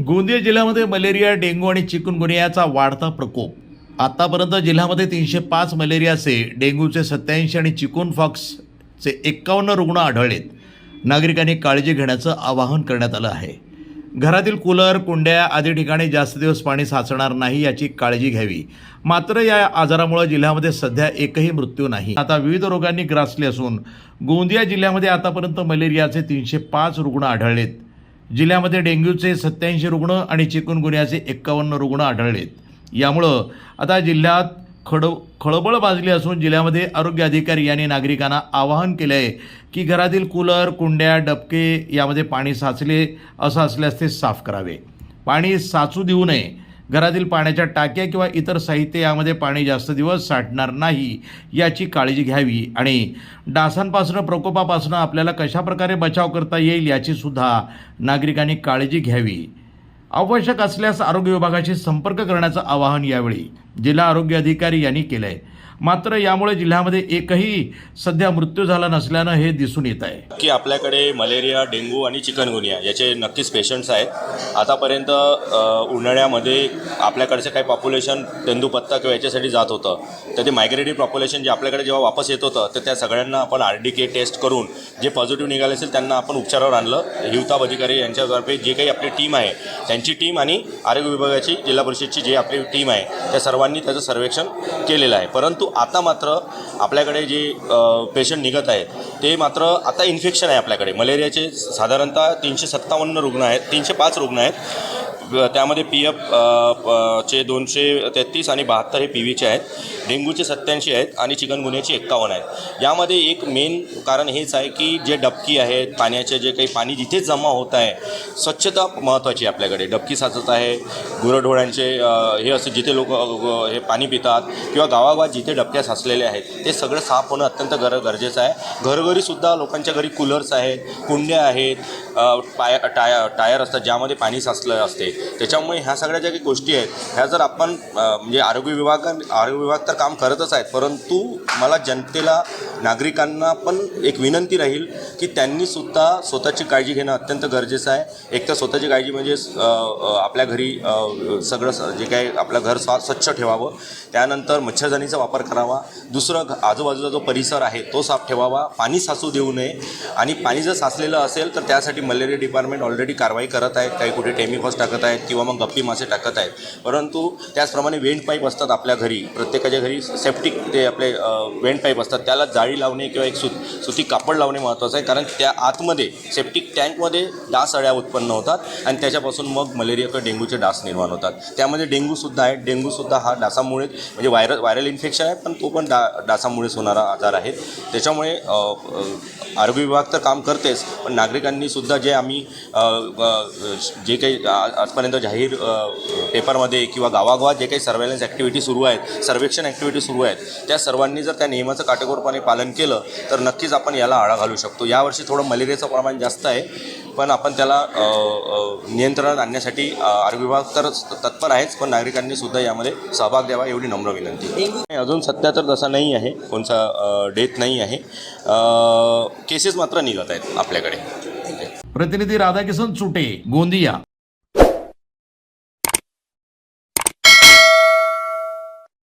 गोंदिया जिल्ह्यामध्ये malaria, dengue आणि चिकुनगुनियाचा वाढता प्रकोप. आतापर्यंत जिल्ह्यामध्ये 305 मलेरियाचे, डेंग्यूचे 87 आणि चिकूनपॉक्सचे 51 रुग्ण आढळलेत. नागरिकांनी काळजी घेण्याचं आवाहन करण्यात आलं आहे. घरातील कूलर, कुंड्या आदी ठिकाणी जास्त दिवस पाणी साचणार नाही याची काळजी घ्यावी. मात्र या आजारामुळे जिल्ह्यामध्ये सध्या एकही मृत्यू नाही. आता विविध रोगांनी ग्रासले असून गोंदिया जिल्ह्यामध्ये आतापर्यंत मलेरियाचे 305 रुग्ण आढळलेत. जिल्ह्यामध्ये डेंग्यूचे 87 रुग्ण आणि चिकुनगुनियाचे 51 रुग्ण आढळलेत. यामुळं आता जिल्ह्यात खळबळ माजली असून जिल्ह्यामध्ये आरोग्य अधिकारी यांनी नागरिकांना आवाहन केलं आहे की घरातील कूलर, कुंड्या, डबके यामध्ये पाणी साचले असं असल्यास ते साफ करावे. पाणी साचू देऊ नये. घरातील पाण्याच्या टाक्या किंवा इतर साहित्य यामध्ये पाणी जास्त दिवस साठणार नाही याची काळजी घ्यावी. आणि डासांपासून, प्रकोपापासून आपल्याला कशाप्रकारे बचाव करता येईल याची सुद्धा नागरिकांनी काळजी घ्यावी. आवश्यक असल्यास आरोग्य विभागाशी संपर्क करण्याचं आवाहन यावेळी जिल्हा आरोग्य अधिकारी यांनी केलं आहे. मात्र यामुळे जिल्ह्यामध्ये एकही सध्या मृत्यू झाला नसल्यानं हे दिसून येत आहे की आपल्याकडे मलेरिया, डेंग्यू आणि चिकनगुनिया याचे नक्कीच पेशंट्स आहेत. आतापर्यंत उन्हाळ्यामध्ये आपल्याकडचे काही पॉप्युलेशन तेंदूपत्ता किंवा याच्यासाठी जात होतं, तर ते मायग्रेटरी पॉप्युलेशन जे आपल्याकडे जेव्हा वापस येत होतं तर त्या सगळ्यांना आपण RDK टेस्ट करून जे पॉझिटिव्ह निघाले असेल त्यांना आपण उपचारावर आणलं. हिवताप अधिकारी यांच्यातर्फे जे काही आपली टीम आहे त्यांची टीम आणि आरोग्य विभागाची, जिल्हा परिषदची जी आपली टीम आहे त्या सर्वांनी त्याचं सर्वेक्षण केलेलं आहे. परंतु आता मात्र आपल्याकडे जे पेशंट निघत आहेत ते मात्र आता इन्फेक्शन आहे. आपल्याकडे मलेरियाचे साधारणतः 357 रुग्ण आहेत, 305 रुग्ण आहेत. त्यामध्ये PF चे 233 आणि 72 हे PVचे आहेत. डेंग्यूचे 87 आहेत आणि चिकनगुनियाचे 51 आहेत. यामध्ये एक मेन कारण हेच आहे की जे डबकी आहेत, पाण्याचे जे काही पाणी जिथे जमा होत आहे, स्वच्छता महत्त्वाची आहे. आपल्याकडे डबकी साचत आहे, गुरंढोरांचे हे असे जिथे लोक हे पाणी पितात किंवा गावागावात जिथे डबक्या साचलेल्या आहेत ते सगळं साफ होणं अत्यंत गरजेचं आहे. घरोघरीसुद्धा लोकांच्या घरी कूलर्स आहेत, कुंड्या आहेत, टायर असतात ज्यामध्ये पाणी साचलं असते. त्याच्यामुळे ह्या सगळ्या ज्या काही गोष्टी आहेत ह्या जर आपण म्हणजे आरोग्य विभाग तर काम करतच आहेत, परंतु मला जनतेला, नागरिकांना पण एक विनंती राहील की त्यांनीसुद्धा स्वतःची काळजी घेणं अत्यंत गरजेचं आहे. एक तर स्वतःची काळजी म्हणजे आपल्या घरी सगळं जे काही आपलं घर स्वच्छ ठेवावं, त्यानंतर मच्छरदाणीचा वापर करावा. दुसरं, आजूबाजूचा जो परिसर आहे तो साफ ठेवावा, पाणी साचू देऊ नये. आणि पाणी जर साचलेलं असेल तर त्यासाठी मलेरिया डिपार्टमेंट ऑलरेडी कारवाई करत आहेत. काही कुठे टेमिफॉस टाकत आहेत किंवा मग गप्पी मासे टाकत आहेत. परंतु त्याचप्रमाणे वेंट पाईप असतात आपल्या घरी, प्रत्येकाच्या घरी सेप्टिक ते आपले वेंट पाईप असतात, त्याला जाळी लावणे किंवा एक सुती कापड लावणे महत्त्वाचं आहे. कारण त्या आतमध्ये सेप्टिक टँकमध्ये डास अळ्या उत्पन्न होतात आणि त्याच्यापासून मग मलेरिया किंवा डेंग्यूचे डास निर्माण होतात. त्यामध्ये डेंग्यूसुद्धा आहे. डेंग्यूसुद्धा हा डासामुळे म्हणजे व्हायरल इन्फेक्शन आहे, पण तो पण डासामुळेच होणारा आजार आहे. त्याच्यामुळे आरोग्य विभाग तर काम करतेच, पण नागरिकांनीसुद्धा जे आम्ही जे काही आजपर्यंत जाहीर पेपरमध्ये किंवा गावागावात जे काही सर्वेलन्स ॲक्टिव्हिटी सुरू आहेत, सर्वेक्षण ॲक्टिव्हिटी सुरू आहेत, त्या सर्वांनी जर त्या नियमाचं काटेकोरपणे पालन केलं तर नक्कीच आपण याला आळा घालू शकतो. यावर्षी थोडं मलेरियाचं प्रमाण जास्त आहे, पण आपण त्याला नियंत्रणात आणण्यासाठी आरोग्य विभाग तर तत्पर आहेच, पण नागरिकांनी सुद्धा यामध्ये सहभाग द्यावा एवढी नम्र विनंती. अजून सध्या तर तसा नाही आहे, कोणचा डेथ नाही आहे. केसेस मात्र निघत आहेत आपल्याकडे. प्रतिनिधी राधाकिशन चुटे, गोंदिया.